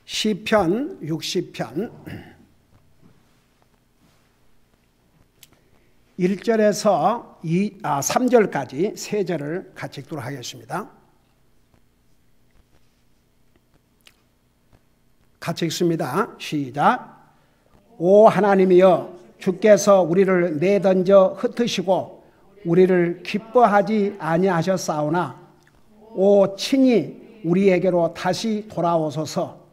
시편 60편 1절에서 3절까지 세 절을 같이 읽도록 하겠습니다. 같이 읽습니다. 시작. 오 하나님이여, 주께서 우리를 내던져 흩으시고 우리를 기뻐하지 아니하셨사오나 오 친히 우리에게로 다시 돌아오소서.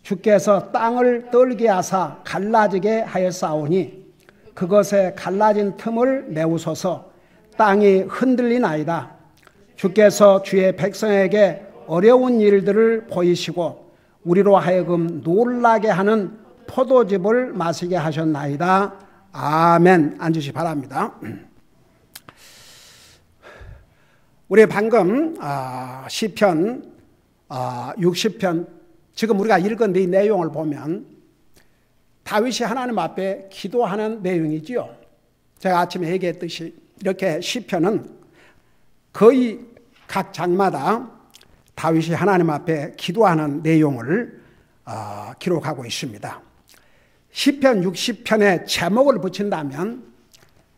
주께서 땅을 떨게 하사 갈라지게 하였사오니 그것에 갈라진 틈을 메우소서. 땅이 흔들리나이다. 주께서 주의 백성에게 어려운 일들을 보이시고 우리로 하여금 놀라게 하는 포도즙을 마시게 하셨나이다. 아멘. 앉으시 바랍니다. 우리 방금 시편 60편 지금 우리가 읽은 이 내용을 보면 다윗이 하나님 앞에 기도하는 내용이지요. 제가 아침에 얘기했듯이 이렇게 시편은 거의 각 장마다 다윗이 하나님 앞에 기도하는 내용을 기록하고 있습니다. 시편 60편에 제목을 붙인다면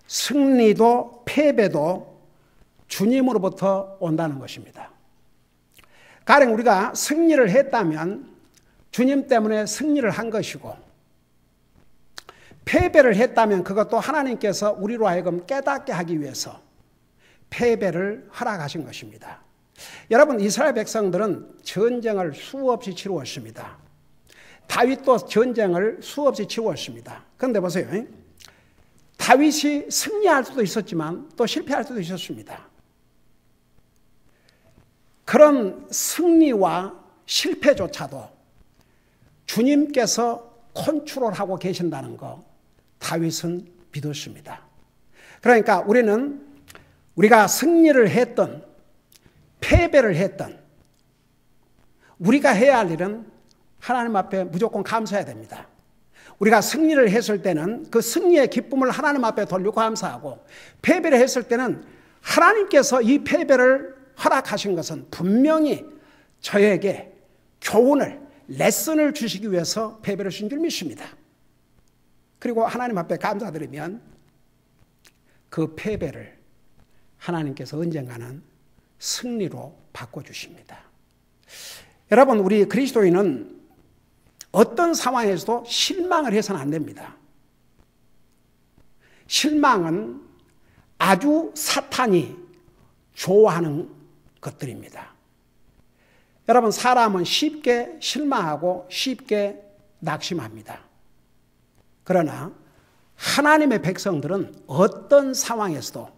승리도 패배도 주님으로부터 온다는 것입니다. 가령 우리가 승리를 했다면 주님 때문에 승리를 한 것이고, 패배를 했다면 그것도 하나님께서 우리로 하여금 깨닫게 하기 위해서 패배를 허락하신 것입니다. 여러분, 이스라엘 백성들은 전쟁을 수없이 치루었습니다. 다윗도 전쟁을 수없이 치루었습니다. 그런데 보세요. 다윗이 승리할 수도 있었지만 또 실패할 수도 있었습니다. 그런 승리와 실패조차도 주님께서 컨트롤하고 계신다는 거 다윗은 믿었습니다. 그러니까 우리가 승리를 했던 패배를 했던 우리가 해야 할 일은 하나님 앞에 무조건 감사해야 됩니다. 우리가 승리를 했을 때는 그 승리의 기쁨을 하나님 앞에 돌리고 감사하고, 패배를 했을 때는 하나님께서 이 패배를 허락하신 것은 분명히 저에게 교훈을, 레슨을 주시기 위해서 패배를 주신 줄 믿습니다. 그리고 하나님 앞에 감사드리면 그 패배를 하나님께서 언젠가는 승리로 바꿔주십니다. 여러분, 우리 그리스도인은 어떤 상황에서도 실망을 해서는 안 됩니다. 실망은 아주 사탄이 좋아하는 것들입니다. 여러분, 사람은 쉽게 실망하고 쉽게 낙심합니다. 그러나 하나님의 백성들은 어떤 상황에서도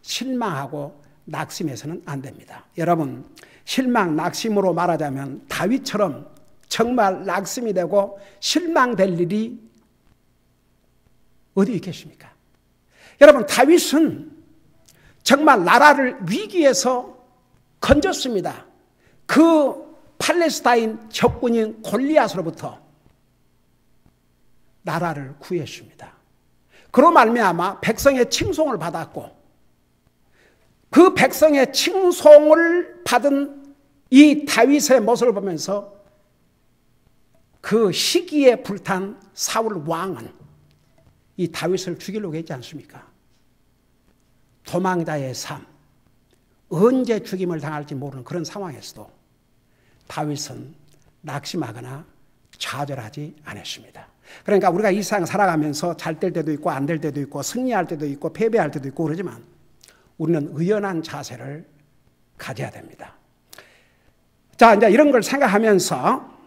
실망하고 낙심해서는 안 됩니다. 여러분, 실망, 낙심으로 말하자면 다윗처럼 정말 낙심이 되고 실망될 일이 어디 있겠습니까? 여러분, 다윗은 정말 나라를 위기에서 건졌습니다. 그 팔레스타인 적군인 골리앗으로부터 나라를 구했습니다. 그로 말미암아 백성의 칭송을 받았고, 그 백성의 칭송을 받은 이 다윗의 모습을 보면서 그 시기에 불탄 사울 왕은 이 다윗을 죽이려고 했지 않습니까? 도망자의 삶, 언제 죽임을 당할지 모르는 그런 상황에서도 다윗은 낙심하거나 좌절하지 않았습니다. 그러니까 우리가 이 세상 살아가면서 잘 될 때도 있고 안 될 때도 있고 승리할 때도 있고 패배할 때도 있고 그러지만 우리는 의연한 자세를 가져야 됩니다. 자, 이제 이런 걸 생각하면서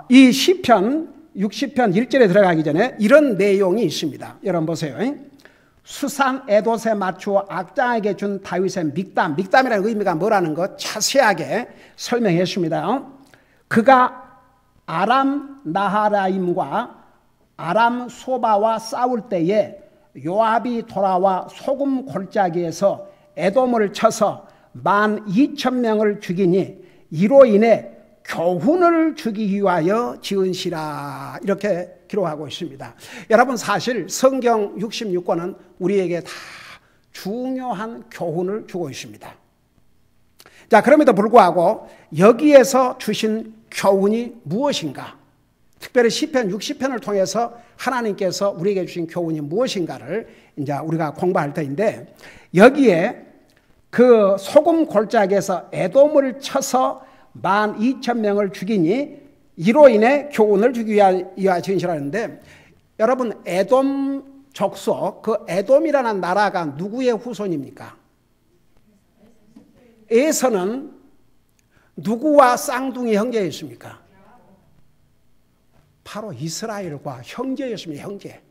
이 시편 60편 1절에 들어가기 전에 이런 내용이 있습니다. 여러분 보세요. 수상 에돗에 맞추어 악장에게 준 다윗의 믹담이라는 의미가 뭐라는 것 자세하게 설명했습니다. 그가 아람 나하라임과 아람 소바와 싸울 때에 요압이 돌아와 소금 골짜기에서 에돔을 쳐서 12,000명을 죽이니 이로 인해 교훈을 주기 위하여 지은 시라, 이렇게 기록하고 있습니다. 여러분, 사실 성경 66권은 우리에게 다 중요한 교훈을 주고 있습니다. 자, 그럼에도 불구하고 여기에서 주신 교훈이 무엇인가? 특별히 시편 60편을 통해서 하나님께서 우리에게 주신 교훈이 무엇인가를 이제 우리가 공부할 터인데, 여기에 그 소금 골짜기에서 에돔을 쳐서 12,000명을 죽이니 이로 인해 교훈을 주기 위하여 진실하는데, 여러분 에돔 족속, 그 에돔이라는 나라가 누구의 후손입니까? 에서는 누구와 쌍둥이 형제였습니까? 바로 이스라엘과 형제였습니다. 형제.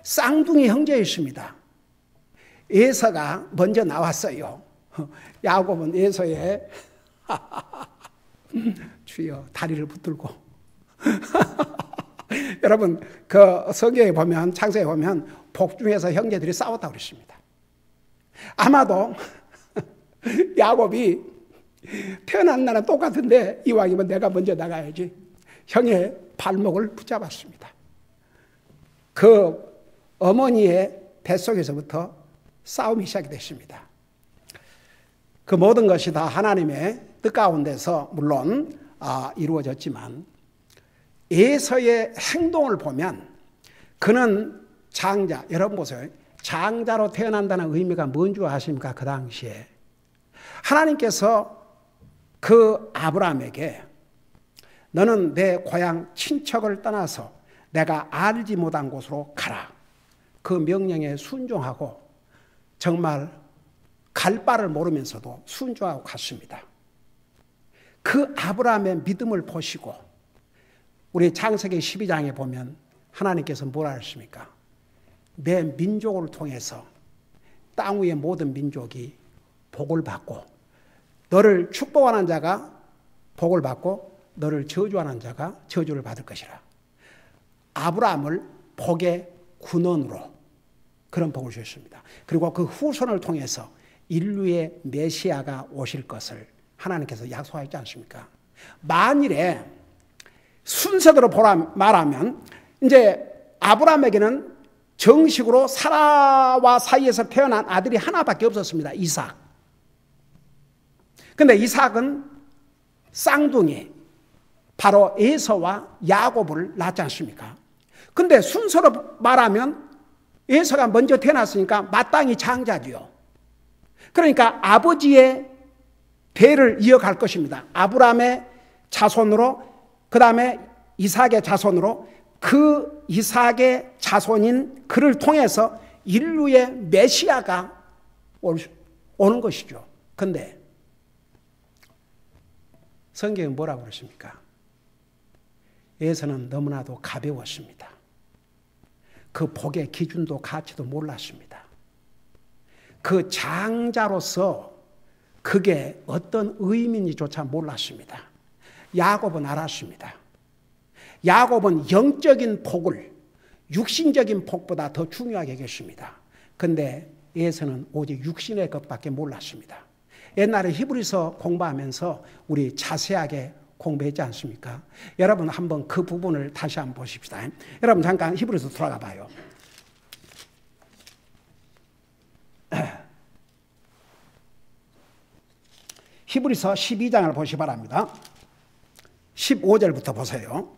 쌍둥이 형제였습니다. 에서가 먼저 나왔어요. 야곱은 에서의 주여 다리를 붙들고 여러분 그 성경에 보면, 창세에 보면 복중에서 형제들이 싸웠다고 그랬습니다. 아마도 야곱이 태어난 날은 똑같은데 이왕이면 내가 먼저 나가야지, 형의 발목을 붙잡았습니다. 그 어머니의 뱃속에서부터 싸움이 시작이 됐습니다. 그 모든 것이 다 하나님의 뜻 가운데서 물론 이루어졌지만, 에서의 행동을 보면 그는 장자, 여러분 보세요. 장자로 태어난다는 의미가 뭔 줄 아십니까? 그 당시에 하나님께서 그 아브라함에게 너는 내 고향 친척을 떠나서 내가 알지 못한 곳으로 가라, 그 명령에 순종하고 정말 갈 바를 모르면서도 순종하고 갔습니다. 그 아브라함의 믿음을 보시고 우리 창세기 12장에 보면 하나님께서 뭐라 하십니까? 내 민족을 통해서 땅 위의 모든 민족이 복을 받고, 너를 축복하는 자가 복을 받고 너를 저주하는 자가 저주를 받을 것이라. 아브라함을 복의 군원으로 그런 복을 주셨습니다. 그리고 그 후손을 통해서 인류의 메시아가 오실 것을 하나님께서 약속하지 않습니까? 만일에 순서대로 말하면 이제 아브라함에게는 정식으로 사라와 사이에서 태어난 아들이 하나밖에 없었습니다. 이삭. 근데 이삭은 쌍둥이 바로 에서와 야곱을 낳지 않습니까? 근데 순서로 말하면 에서가 먼저 태어났으니까 마땅히 장자지요. 그러니까 아버지의 대를 이어갈 것입니다. 아브라함의 자손으로, 그 다음에 이삭의 자손으로, 그 이삭의 자손인 그를 통해서 인류의 메시아가 오는 것이죠. 그런데 성경은 뭐라고 그러십니까? 에서는 너무나도 가벼웠습니다. 그 복의 기준도 가치도 몰랐습니다. 그 장자로서 그게 어떤 의미인지조차 몰랐습니다. 야곱은 알았습니다. 야곱은 영적인 복을 육신적인 복보다 더 중요하게 여겼습니다. 그런데 에서는 오직 육신의 것밖에 몰랐습니다. 옛날에 히브리서 공부하면서 우리 자세하게 공부했지 않습니까? 여러분 한번 그 부분을 다시 한번 보십시다. 여러분 잠깐 히브리서 돌아가 봐요. 히브리서 12장을 보시기 바랍니다. 15절부터 보세요.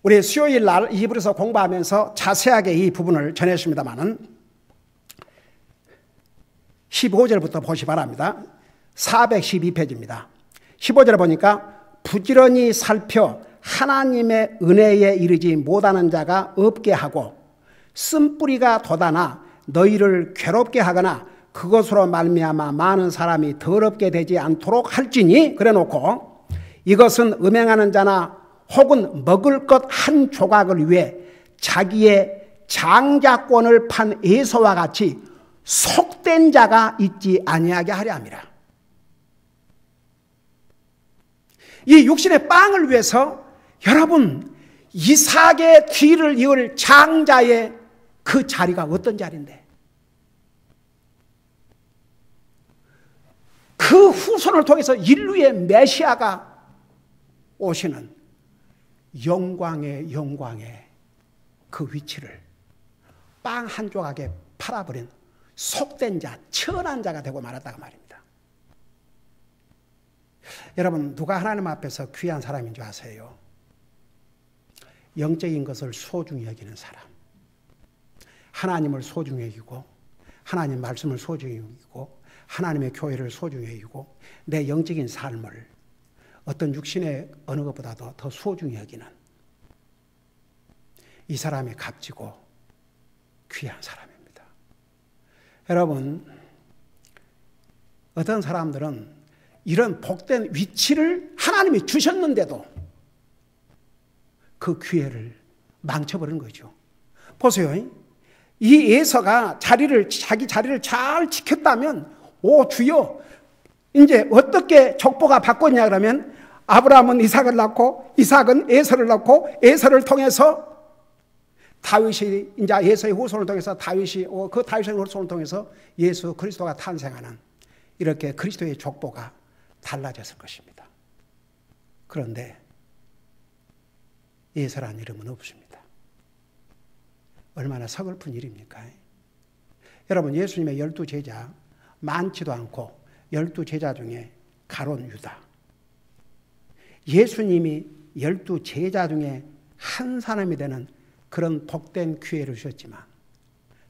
우리 수요일 날 히브리서 공부하면서 자세하게 이 부분을 전했습니다마는 15절부터 보시기 바랍니다. 412페이지입니다. 15절에 보니까 부지런히 살펴 하나님의 은혜에 이르지 못하는 자가 없게 하고 쓴뿌리가 돋아나 너희를 괴롭게 하거나 그것으로 말미암아 많은 사람이 더럽게 되지 않도록 할지니, 그래놓고 이것은 음행하는 자나 혹은 먹을 것 한 조각을 위해 자기의 장자권을 판 에서와 같이 속된 자가 있지 아니하게 하려 함이라. 이 육신의 빵을 위해서 여러분 이삭의 뒤를 이을 장자의 그 자리가 어떤 자리인데, 그 후손을 통해서 인류의 메시아가 오시는 영광의 그 위치를 빵 한 조각에 팔아버린 속된 자, 천한 자가 되고 말았다가 말입니다. 여러분, 누가 하나님 앞에서 귀한 사람인 줄 아세요? 영적인 것을 소중히 여기는 사람. 하나님을 소중히 여기고, 하나님 말씀을 소중히 여기고, 하나님의 교회를 소중히 여기고, 내 영적인 삶을 어떤 육신의 어느 것보다도 더 소중히 여기는 이 사람이 값지고 귀한 사람입니다. 여러분, 어떤 사람들은 이런 복된 위치를 하나님이 주셨는데도 그 기회를 망쳐버린 거죠. 보세요. 이 에서가 자기 자리를 잘 지켰다면, 오 주여, 이제 어떻게 족보가 바꿨냐 그러면, 아브라함은 이삭을 낳고 이삭은 에서를 낳고 에서를 통해서 다윗이, 이제 에서의 후손을 통해서 다윗이, 그 다윗의 후손을 통해서 예수 그리스도가 탄생하는, 이렇게 그리스도의 족보가 달라졌을 것입니다. 그런데 에서라는 이름은 없습니다. 얼마나 서글픈 일입니까? 여러분, 예수님의 12제자 많지도 않고 12제자 중에 가룟 유다, 예수님이 12제자 중에 한 사람이 되는 그런 복된 기회를 주셨지만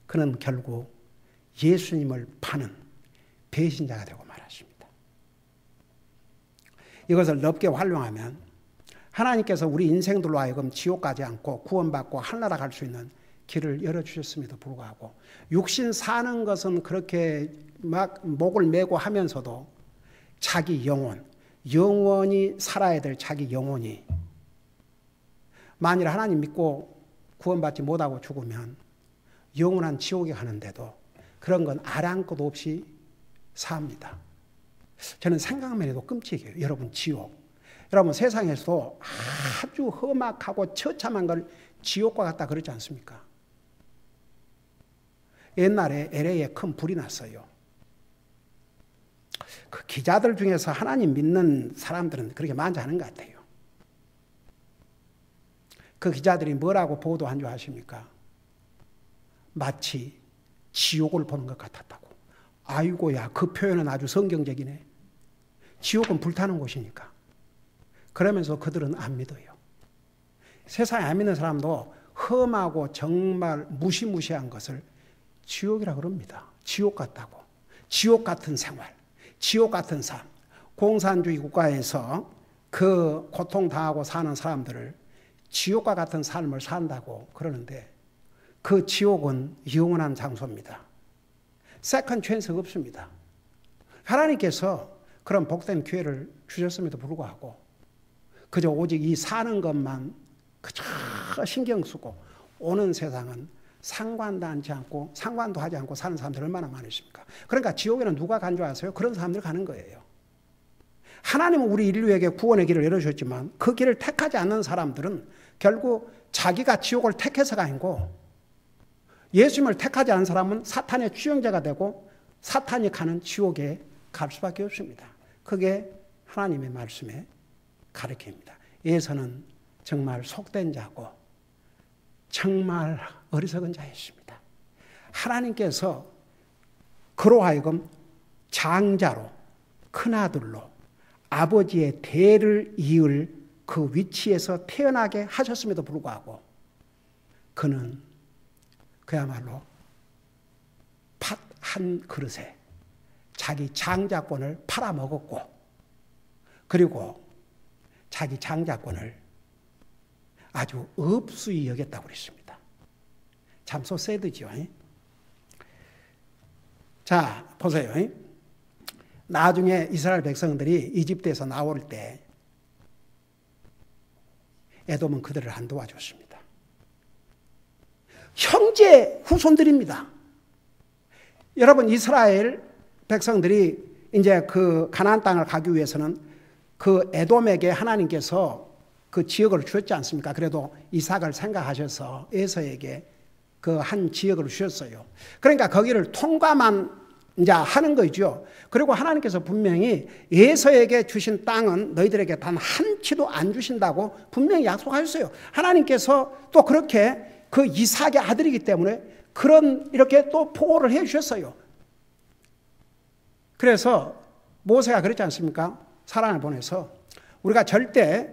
그는 결국 예수님을 파는 배신자가 되고 말았습니다. 이것을 넓게 활용하면 하나님께서 우리 인생들로 하여금 지옥 가지 않고 구원받고 하늘나라 갈 수 있는 길을 열어주셨음에도 불구하고, 육신 사는 것은 그렇게 막 목을 메고 하면서도 자기 영원히 살아야 될 자기 영혼이 만일 하나님 믿고 구원받지 못하고 죽으면 영원한 지옥에 가는데도 그런 건 아랑곳도 없이 삽니다. 저는 생각만 해도 끔찍해요. 여러분, 지옥. 여러분, 세상에서도 아주 험악하고 처참한 걸 지옥과 같다 그러지 않습니까? 옛날에 LA에 큰 불이 났어요. 그 기자들 중에서 하나님 믿는 사람들은 그렇게 많지 않은 것 같아요. 그 기자들이 뭐라고 보도한 줄 아십니까? 마치 지옥을 보는 것 같았다고. 아이고야, 그 표현은 아주 성경적이네. 지옥은 불타는 곳이니까. 그러면서 그들은 안 믿어요. 세상에 안 믿는 사람도 험하고 정말 무시무시한 것을 지옥이라고 그럽니다. 지옥 같다고. 지옥 같은 생활, 지옥 같은 삶. 공산주의 국가에서 그 고통당하고 사는 사람들을 지옥과 같은 삶을 산다고 그러는데, 그 지옥은 영원한 장소입니다. 세컨드 찬스가 없습니다. 하나님께서 그런 복된 기회를 주셨음에도 불구하고 그저 오직 이 사는 것만 그저 신경 쓰고 오는 세상은 상관도 하지 않고 사는 사람들 얼마나 많으십니까? 그러니까 지옥에는 누가 간 줄 아세요? 그런 사람들 가는 거예요. 하나님은 우리 인류에게 구원의 길을 열어주셨지만 그 길을 택하지 않는 사람들은 결국 자기가 지옥을 택해서가 아니고, 예수님을 택하지 않은 사람은 사탄의 추종자가 되고 사탄이 가는 지옥에 갈 수밖에 없습니다. 그게 하나님의 말씀의 가르침입니다. 예수는 정말 속된 자고 정말 어리석은 자였습니다. 하나님께서 그로 하여금 장자로, 큰아들로 아버지의 대를 이을 그 위치에서 태어나게 하셨음에도 불구하고 그는 그야말로 팥 한 그릇에 자기 장자권을 팔아먹었고, 그리고 자기 장자권을 아주 업수히 여겼다고 그랬습니다. 참 소세드죠. 자, 보세요. 나중에 이스라엘 백성들이 이집트에서 나올 때 에돔은 그들을 안 도와줬습니다. 형제 후손들입니다. 여러분, 이스라엘 백성들이 이제 그 가나안 땅을 가기 위해서는 그 에돔에게 하나님께서 그 지역을 주셨지 않습니까? 그래도 이삭을 생각하셔서 에서에게 그 한 지역을 주셨어요. 그러니까 거기를 통과만 이제 하는 거죠. 그리고 하나님께서 분명히 에서에게 주신 땅은 너희들에게 단 한 치도 안 주신다고 분명히 약속하셨어요. 하나님께서 또 그렇게 그 이삭의 아들이기 때문에 그런 이렇게 또 보호를 해 주셨어요. 그래서 모세가 그랬지 않습니까? 사랑을 보내서 우리가 절대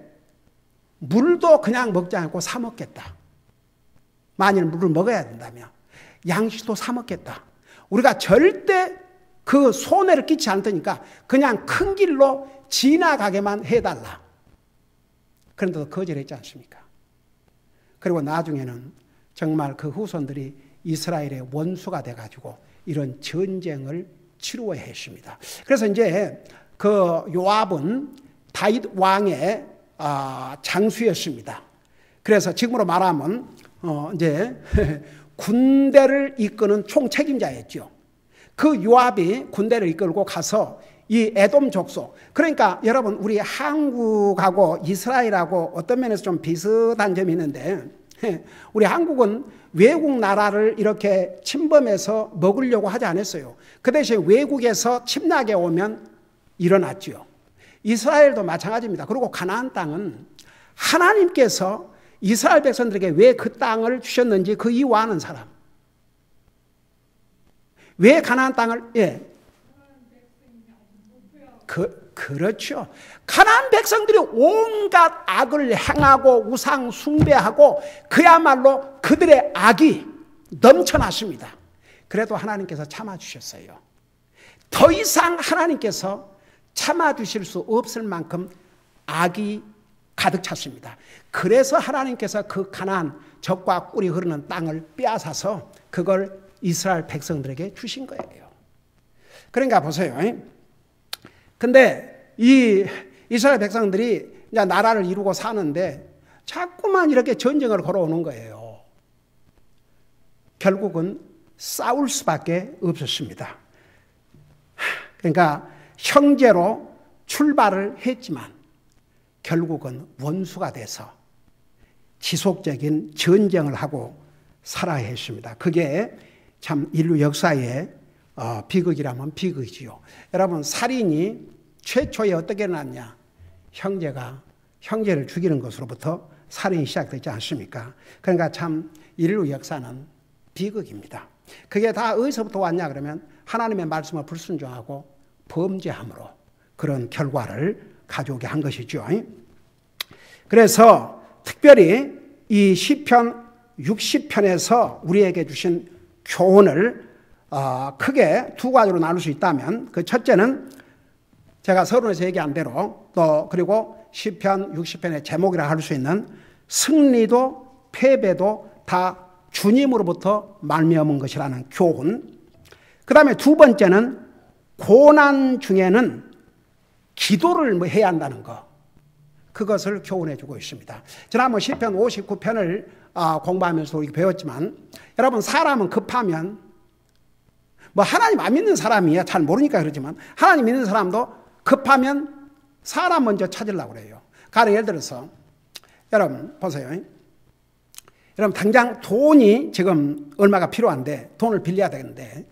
물도 그냥 먹지 않고 사 먹겠다. 만일 물을 먹어야 된다면 양식도 사 먹겠다. 우리가 절대 그 손해를 끼치지 않으니까 그냥 큰 길로 지나가게만 해달라. 그런데도 거절했지 않습니까? 그리고 나중에는 정말 그 후손들이 이스라엘의 원수가 돼가지고 이런 전쟁을 치루어야 했습니다. 그래서 이제 그 요압은 다윗 왕의 장수였습니다. 그래서 지금으로 말하면 이제 군대를 이끄는 총책임자였죠. 그 요압이 군대를 이끌고 가서 이 에돔 족속, 그러니까 여러분 우리 한국하고 이스라엘하고 어떤 면에서 좀 비슷한 점이 있는데, 우리 한국은 외국 나라를 이렇게 침범해서 먹으려고 하지 않았어요. 그 대신 외국에서 침략해 오면 일어났죠. 이스라엘도 마찬가지입니다. 그리고 가나안 땅은 하나님께서 이스라엘 백성들에게 왜 그 땅을 주셨는지 그 이유 아는 사람. 왜 가나안 땅을, 그렇죠. 가나안 백성들이 온갖 악을 행하고 우상 숭배하고 그야말로 그들의 악이 넘쳐났습니다. 그래도 하나님께서 참아주셨어요. 더 이상 하나님께서 참아주실 수 없을 만큼 악이 가득 찼습니다. 그래서 하나님께서 그 가나안 젖과 꿀이 흐르는 땅을 빼앗아서 그걸 이스라엘 백성들에게 주신 거예요. 그러니까 보세요. 근데 이 이스라엘 백성들이 이제 나라를 이루고 사는데 자꾸만 이렇게 전쟁을 걸어오는 거예요. 결국은 싸울 수밖에 없었습니다. 그러니까 형제로 출발을 했지만 결국은 원수가 돼서 지속적인 전쟁을 하고 살아야 했습니다. 그게 참 인류 역사의 비극이라면 비극이지요. 여러분, 살인이 최초에 어떻게 일어났냐? 형제가 형제를 죽이는 것으로부터 살인이 시작되지 않습니까? 그러니까 참 인류 역사는 비극입니다. 그게 다 어디서부터 왔냐 그러면 하나님의 말씀을 불순종하고 범죄함으로 그런 결과를 가져오게 한 것이죠. 그래서 특별히 이 시편 60편에서 우리에게 주신 교훈을 크게 두 가지로 나눌 수 있다면, 그 첫째는 제가 서론에서 얘기한 대로, 또 그리고 시편 60편의 제목이라 할 수 있는 승리도 패배도 다 주님으로부터 말미암은 것이라는 교훈. 그 다음에 두 번째는 고난 중에는 기도를 해야 한다는 것, 그것을 교훈해 주고 있습니다. 지난번 시편 59편을 공부하면서 우리 배웠지만, 여러분, 사람은 급하면, 뭐 하나님 안 믿는 사람이야 잘 모르니까 그러지만, 하나님 믿는 사람도 급하면 사람 먼저 찾으려고 그래요. 가령 예를 들어서 여러분 보세요. 여러분 당장 돈이 지금 얼마가 필요한데 돈을 빌려야 되는데,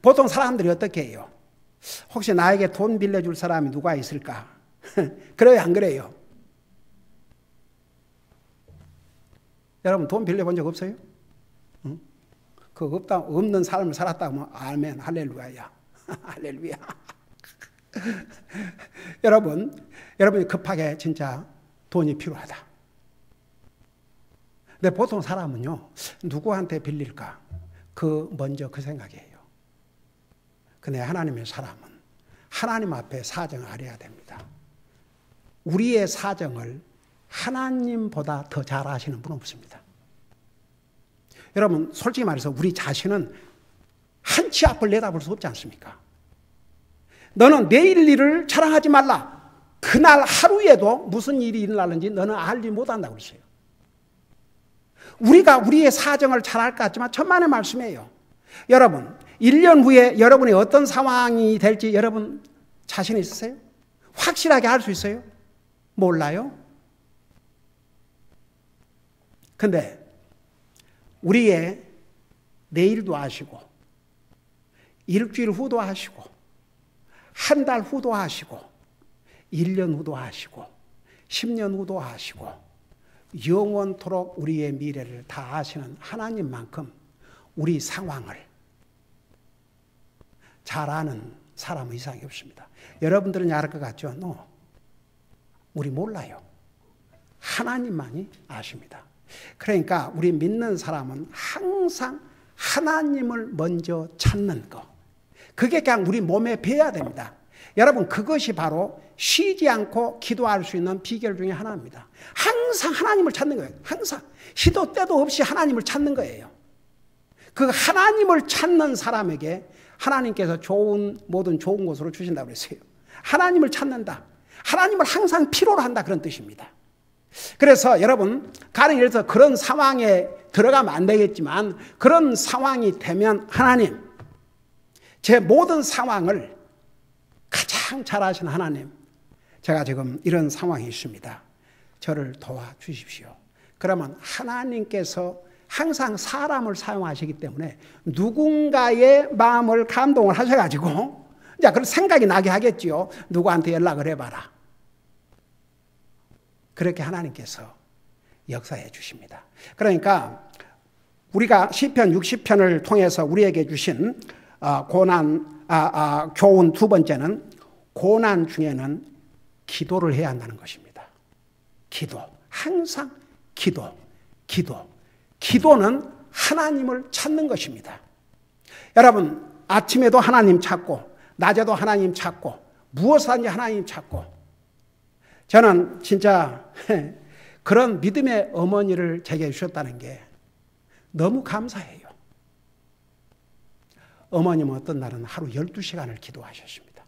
보통 사람들이 어떻게 해요? 혹시 나에게 돈 빌려줄 사람이 누가 있을까? 그래요, 안 그래요? 여러분 돈 빌려본 적 없어요? 응? 그거 없는 삶을 살았다 하면 아멘, 할렐루야야. 할렐루야. 여러분이 급하게 진짜 돈이 필요하다. 근데 보통 사람은요, 누구한테 빌릴까? 먼저 그 생각이에요. 근데 하나님의 사람은 하나님 앞에 사정을 알아야 됩니다. 우리의 사정을 하나님보다 더 잘 아시는 분은 없습니다. 여러분, 솔직히 말해서 우리 자신은 한 치 앞을 내다볼 수 없지 않습니까? 너는 내일 일을 자랑하지 말라. 그날 하루에도 무슨 일이 일어나는지 너는 알지 못한다고 그랬어요. 우리가 우리의 사정을 잘 알 것 같지만 천만의 말씀이에요. 여러분, 1년 후에 여러분이 어떤 상황이 될지 여러분 자신 있으세요? 확실하게 알 수 있어요? 몰라요? 근데 우리의 내일도 아시고, 일주일 후도 아시고, 한 달 후도 아시고, 1년 후도 아시고, 10년 후도 아시고, 영원토록 우리의 미래를 다 아시는 하나님만큼 우리 상황을 잘 아는 사람은 이상이 없습니다. 여러분들은 알 것 같죠? No. 우리 몰라요. 하나님만이 아십니다. 그러니까 우리 믿는 사람은 항상 하나님을 먼저 찾는 것. 그게 그냥 우리 몸에 배야 됩니다. 여러분, 그것이 바로 쉬지 않고 기도할 수 있는 비결 중에 하나입니다. 항상 하나님을 찾는 거예요. 항상. 시도 때도 없이 하나님을 찾는 거예요. 그 하나님을 찾는 사람에게 하나님께서 모든 좋은 것으로 주신다고 그랬어요. 하나님을 찾는다. 하나님을 항상 필요로 한다. 그런 뜻입니다. 그래서 여러분, 가령 예를 들어서 그런 상황에 들어가면 안 되겠지만 그런 상황이 되면 하나님, 제 모든 상황을 가장 잘 아시는 하나님, 제가 지금 이런 상황이 있습니다. 저를 도와주십시오. 그러면 하나님께서 항상 사람을 사용하시기 때문에 누군가의 마음을 감동을 하셔가지고 이제 그런 생각이 나게 하겠지요. 누구한테 연락을 해봐라. 그렇게 하나님께서 역사해 주십니다. 그러니까 우리가 시편 60편을 통해서 우리에게 주신 교훈 두 번째는 고난 중에는 기도를 해야 한다는 것입니다. 기도. 항상 기도. 기도는 하나님을 찾는 것입니다. 여러분, 아침에도 하나님 찾고 낮에도 하나님 찾고 무엇하든지 하나님 찾고, 저는 진짜 그런 믿음의 어머니를 제게 주셨다는 게 너무 감사해요. 어머님은 어떤 날은 하루 12시간을 기도하셨습니다.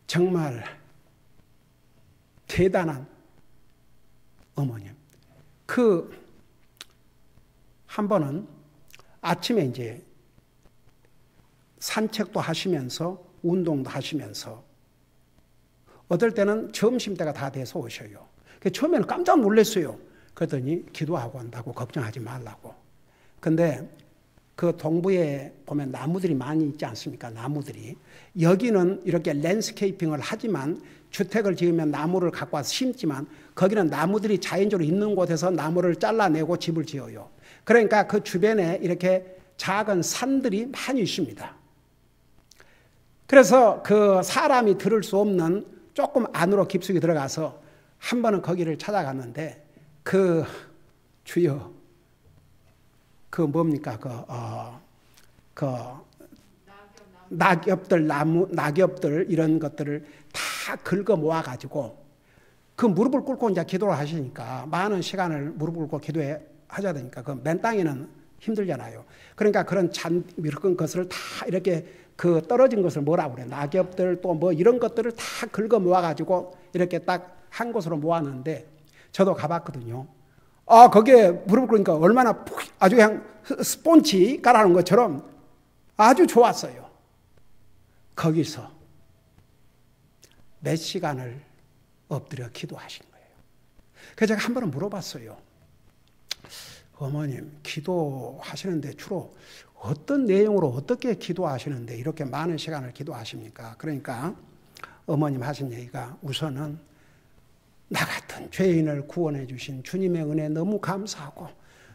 정말 대단한 어머님. 한 번은 아침에 이제 산책도 하시면서 운동도 하시면서 어떨 때는 점심때가 다 돼서 오셔요. 처음에는 깜짝 놀랐어요. 그러더니 기도하고 한다고 걱정하지 말라고. 근데 그 동부에 보면 나무들이 많이 있지 않습니까? 나무들이. 여기는 이렇게 랜드스케이핑을 하지만 주택을 지으면 나무를 갖고 와서 심지만 거기는 나무들이 자연적으로 있는 곳에서 나무를 잘라내고 집을 지어요. 그러니까 그 주변에 이렇게 작은 산들이 많이 있습니다. 그래서 그 사람이 들을 수 없는 조금 안으로 깊숙이 들어가서 한 번은 거기를 찾아갔는데 주여 낙엽들 이런 것들을 다 긁어 모아가지고 그 무릎을 꿇고 이제 기도를 하시니까 많은 시간을 무릎을 꿇고 하셔야 되니까 그 맨 땅에는 힘들잖아요. 그러니까 그런 이런 것을 다 이렇게 그 떨어진 것을 뭐라고 그래? 낙엽들 또 뭐 이런 것들을 다 긁어 모아가지고 이렇게 딱 한 곳으로 모았는데 저도 가봤거든요. 거기에 무릎을 꿇으니까 얼마나 아주 그냥 스폰지 깔아놓은 것처럼 아주 좋았어요. 거기서 몇 시간을 엎드려 기도하신 거예요. 그래서 제가 한 번은 물어봤어요. 어머님, 기도하시는데 주로 어떤 내용으로 어떻게 기도하시는데 이렇게 많은 시간을 기도하십니까? 그러니까 어머님 하신 얘기가 우선은 나 같은 죄인을 구원해 주신 주님의 은혜 너무 감사하고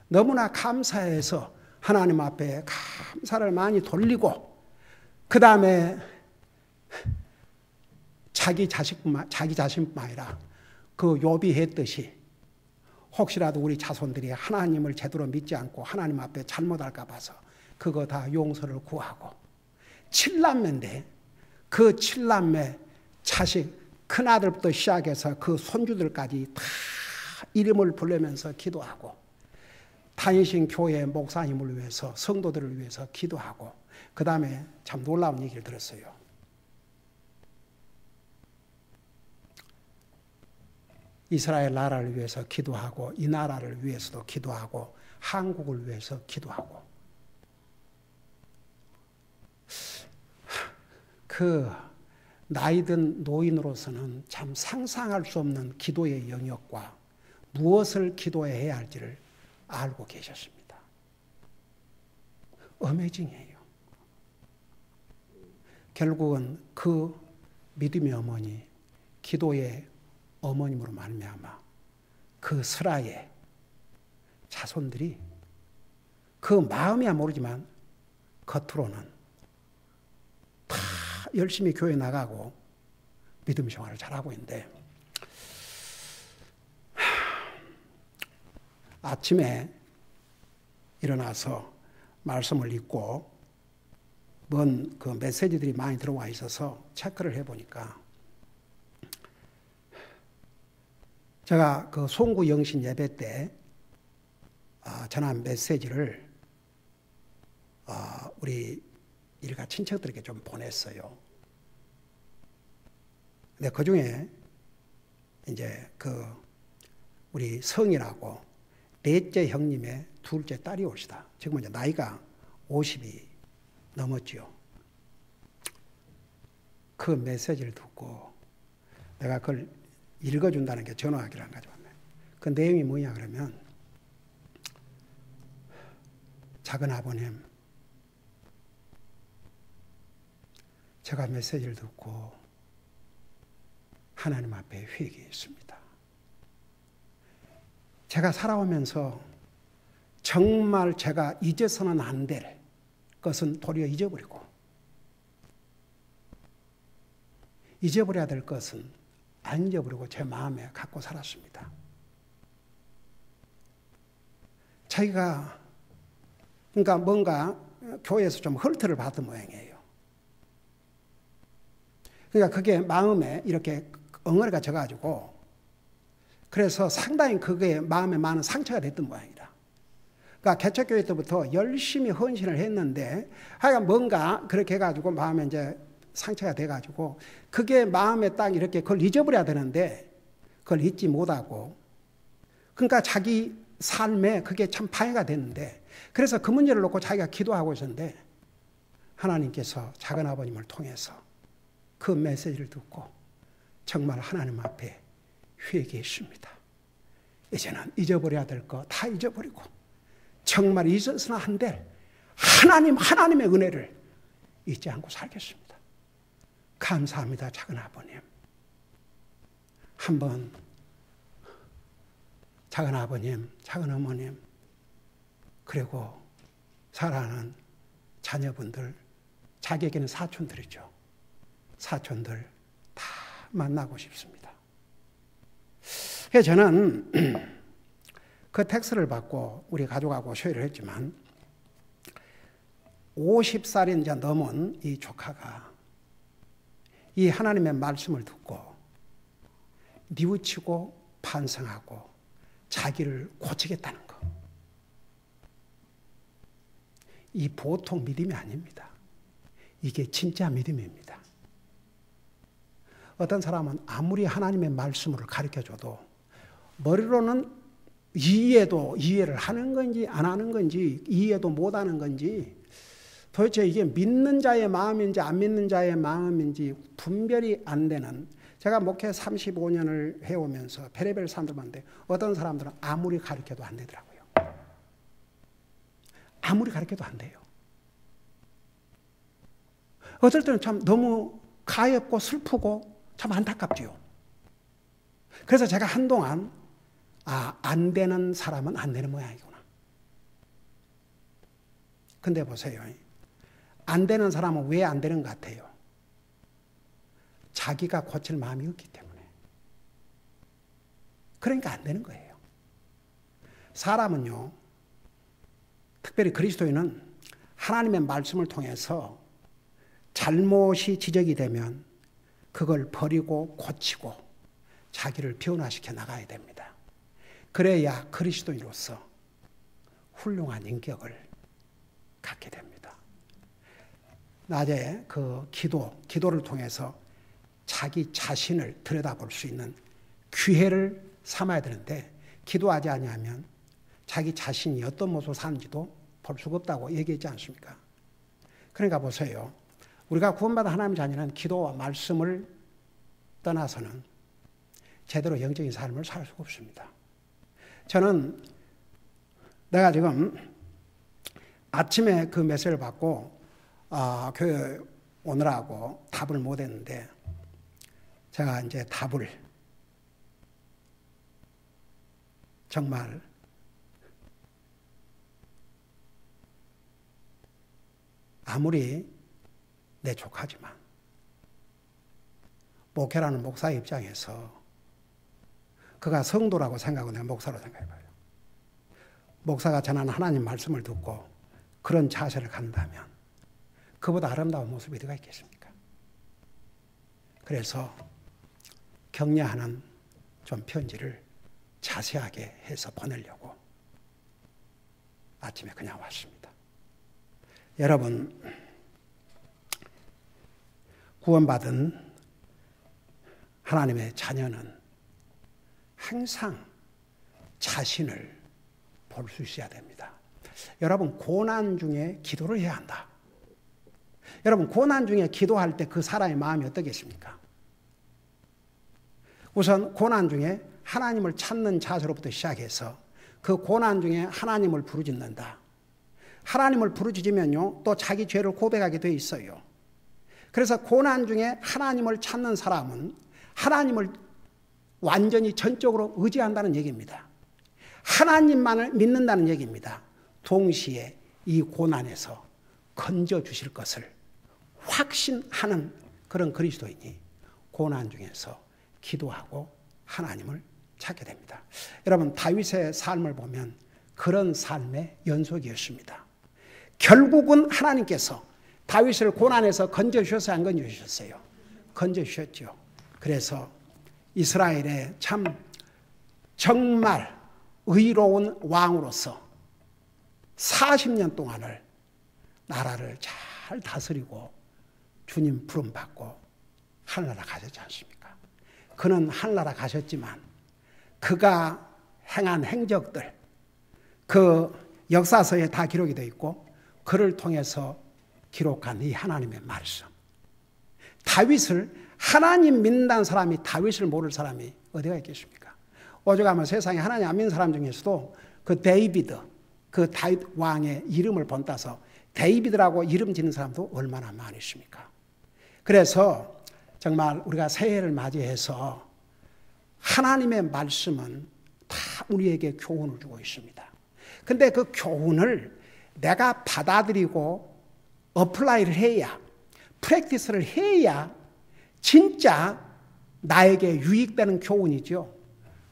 너무나 감사해서 하나님 앞에 감사를 많이 돌리고 그 다음에 자기 자신뿐만 아니라 그 욥이 했듯이 혹시라도 우리 자손들이 하나님을 제대로 믿지 않고 하나님 앞에 잘못할까 봐서 그거 다 용서를 구하고 7남매인데 그 7남매 자식 큰아들부터 시작해서 그 손주들까지 다 이름을 부르면서 기도하고 다니신 교회 목사님을 위해서 성도들을 위해서 기도하고 그 다음에 참 놀라운 얘기를 들었어요. 이스라엘 나라를 위해서 기도하고 이 나라를 위해서도 기도하고 한국을 위해서 기도하고 나이든 노인으로서는 참 상상할 수 없는 기도의 영역과 무엇을 기도해야 할지를 알고 계셨습니다. 어메이징이에요. 결국은 그 믿음의 어머니, 기도의 어머님으로 말미암아 그 스라의 자손들이 그 마음이야 모르지만 겉으로는 다 열심히 교회 나가고 믿음 생활을 잘하고 있는데 아침에 일어나서 말씀을 읽고 뭔 그 메시지들이 많이 들어와 있어서 체크를 해보니까 제가 그 송구 영신 예배 때 전한 메시지를 우리 일가 친척들에게 좀 보냈어요. 근데 그 중에 이제 그 우리 성이라고 넷째 형님의 둘째 딸이 오시다. 지금은 이제 나이가 50이 넘었지요. 그 메시지를 듣고 내가 그걸 읽어준다는 게 전화하기를 한 가지 왔네. 그 내용이 뭐냐 그러면 작은 아버님, 제가 메시지를 듣고 하나님 앞에 회개했습니다. 제가 살아오면서 정말 제가 잊어서는 안 될 것은 도리어 잊어버리고 잊어버려야 될 것은 안 잊어버리고 제 마음에 갖고 살았습니다. 자기가 그러니까 뭔가 교회에서 좀 헐트를 받은 모양이에요. 그러니까 그게 마음에 이렇게 엉어리가 져가지고 그래서 상당히 그게 마음에 많은 상처가 됐던 모양이다. 그러니까 개척교회 때부터 열심히 헌신을 했는데 하여간 뭔가 그렇게 해가지고 마음에 이제 상처가 돼가지고 그게 마음에 딱 이렇게 그걸 잊어버려야 되는데 그걸 잊지 못하고 그러니까 자기 삶에 그게 참 방해가 됐는데 그래서 그 문제를 놓고 자기가 기도하고 있었는데 하나님께서 작은 아버님을 통해서 그 메시지를 듣고 정말 하나님 앞에 회개했습니다. 이제는 잊어버려야 될 거 다 잊어버리고 정말 잊어서는 안 될 하나님의 은혜를 잊지 않고 살겠습니다. 감사합니다, 작은 아버님. 한번 작은 아버님, 작은 어머님, 그리고 사랑하는 자녀분들, 자기에게는 사촌들이죠. 사촌들 다 만나고 싶습니다. 그래서 저는 그 텍스트를 받고 우리 가족하고 쇼를 했지만 50살이 이제 넘은 이 조카가 이 하나님의 말씀을 듣고 뉘우치고 반성하고 자기를 고치겠다는 것. 이 보통 믿음이 아닙니다. 이게 진짜 믿음입니다. 어떤 사람은 아무리 하나님의 말씀을 가르쳐줘도 머리로는 이해를 하는 건지 안 하는 건지 이해도 못 하는 건지 도대체 이게 믿는 자의 마음인지 안 믿는 자의 마음인지 분별이 안 되는 제가 목회 35년을 해오면서 별의별 사람들 봤는데 어떤 사람들은 아무리 가르쳐도 안 되더라고요. 아무리 가르쳐도 안 돼요. 어떨 때는 참 너무 가엾고 슬프고 참 안타깝지요. 그래서 제가 한동안 안 되는 사람은 안 되는 모양이구나. 근데 보세요. 안 되는 사람은 왜 안 되는 것 같아요? 자기가 고칠 마음이 없기 때문에. 그러니까 안 되는 거예요. 사람은요, 특별히 그리스도인은 하나님의 말씀을 통해서 잘못이 지적이 되면 그걸 버리고 고치고 자기를 변화시켜 나가야 됩니다. 그래야 그리스도인으로서 훌륭한 인격을 갖게 됩니다. 낮에 그 기도를 통해서 자기 자신을 들여다볼 수 있는 기회를 삼아야 되는데 기도하지 않으면 자기 자신이 어떤 모습으로 사는지도 볼 수가 없다고 얘기했지 않습니까? 그러니까 보세요. 우리가 구원받은 하나님의 자녀는 기도와 말씀을 떠나서는 제대로 영적인 삶을 살 수가 없습니다. 저는 내가 지금 아침에 그 메시지를 받고 교회 오느라고 답을 못 했는데 제가 이제 답을 정말 아무리 내 조카지만 목회라는 목사의 입장에서 그가 성도라고 생각하고 내가 목사로 생각해봐요. 목사가 전하는 하나님 말씀을 듣고 그런 자세를 갖는다면 그보다 아름다운 모습이 어디가 있겠습니까? 그래서 격려하는 좀 편지를 자세하게 해서 보내려고 아침에 그냥 왔습니다. 여러분, 구원받은 하나님의 자녀는 항상 자신을 볼 수 있어야 됩니다. 여러분, 고난 중에 기도를 해야 한다. 여러분, 고난 중에 기도할 때 그 사람의 마음이 어떻겠습니까? 우선 고난 중에 하나님을 찾는 자세로부터 시작해서 그 고난 중에 하나님을 부르짖는다. 하나님을 부르짖으면요, 또 자기 죄를 고백하게 돼 있어요. 그래서 고난 중에 하나님을 찾는 사람은 하나님을 완전히 전적으로 의지한다는 얘기입니다. 하나님만을 믿는다는 얘기입니다. 동시에 이 고난에서 건져주실 것을 확신하는 그런 그리스도인이 고난 중에서 기도하고 하나님을 찾게 됩니다. 여러분, 다윗의 삶을 보면 그런 삶의 연속이었습니다. 결국은 하나님께서 다윗을 고난에서 건져주셨어요, 안 건져주셨어요? 건져주셨죠. 그래서 이스라엘의 참 정말 의로운 왕으로서 40년 동안을 나라를 잘 다스리고 주님 부름받고 하늘나라 가셨지 않습니까? 그는 하늘나라 가셨지만 그가 행한 행적들, 그 역사서에 다 기록이 되어 있고 그를 통해서 기록한 이 하나님의 말씀, 다윗을, 하나님 믿는다는 사람이 다윗을 모를 사람이 어디가 있겠습니까? 오죽하면 세상에 하나님 안 믿는 사람 중에서도 그 데이비드, 그 다윗 왕의 이름을 본따서 데이비드라고 이름 짓는 사람도 얼마나 많이 있습니까? 그래서 정말 우리가 새해를 맞이해서 하나님의 말씀은 다 우리에게 교훈을 주고 있습니다. 근데 그 교훈을 내가 받아들이고 어플라이를 해야, 프랙티스를 해야 진짜 나에게 유익되는 교훈이죠.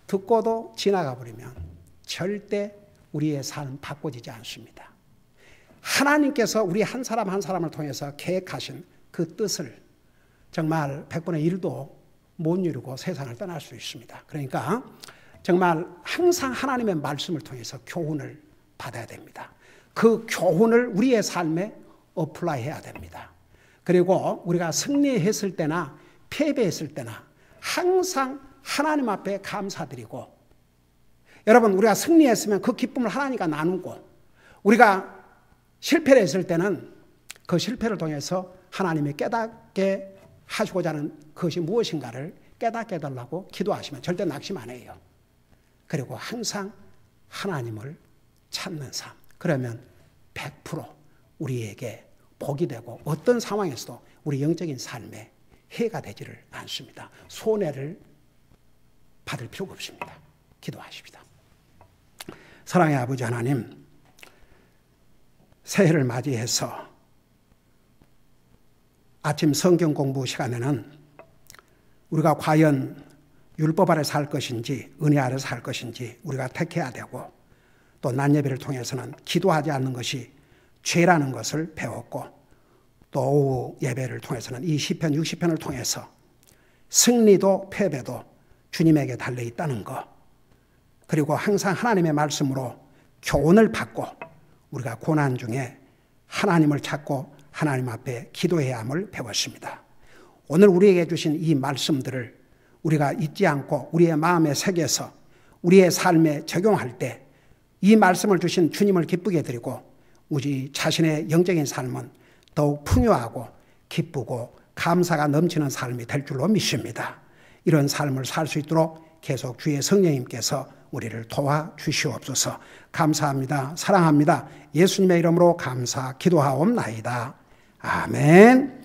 듣고도 지나가 버리면 절대 우리의 삶은 바꿔지지 않습니다. 하나님께서 우리 한 사람 한 사람을 통해서 계획하신 그 뜻을 정말 100분의 1도 못 이루고 세상을 떠날 수 있습니다. 그러니까 정말 항상 하나님의 말씀을 통해서 교훈을 받아야 됩니다. 그 교훈을 우리의 삶에 어플라이 해야 됩니다. 그리고 우리가 승리했을 때나 패배했을 때나 항상 하나님 앞에 감사드리고, 여러분, 우리가 승리했으면 그 기쁨을 하나님과 나누고, 우리가 실패를 했을 때는 그 실패를 통해서 하나님이 깨닫게 하시고자 하는 그것이 무엇인가를 깨닫게 해달라고 기도하시면 절대 낙심 안 해요. 그리고 항상 하나님을 찾는 삶, 그러면 100% 우리에게 복이 되고 어떤 상황에서도 우리 영적인 삶에 해가 되지를 않습니다. 손해를 받을 필요가 없습니다. 기도하십시다. 사랑의 아버지 하나님, 새해를 맞이해서 아침 성경 공부 시간에는 우리가 과연 율법 아래 살 것인지 은혜 아래 살 것인지 우리가 택해야 되고, 또 낮 예배를 통해서는 기도하지 않는 것이 죄라는 것을 배웠고, 또 오후 예배를 통해서는 이 시편 60편을 통해서 승리도 패배도 주님에게 달려있다는 것, 그리고 항상 하나님의 말씀으로 교훈을 받고 우리가 고난 중에 하나님을 찾고 하나님 앞에 기도해야 함을 배웠습니다. 오늘 우리에게 주신 이 말씀들을 우리가 잊지 않고 우리의 마음에 새겨서 우리의 삶에 적용할 때 이 말씀을 주신 주님을 기쁘게 드리고 우리 자신의 영적인 삶은 더욱 풍요하고 기쁘고 감사가 넘치는 삶이 될 줄로 믿습니다. 이런 삶을 살 수 있도록 계속 주의 성령님께서 우리를 도와주시옵소서. 감사합니다. 사랑합니다. 예수님의 이름으로 감사 기도하옵나이다. 아멘.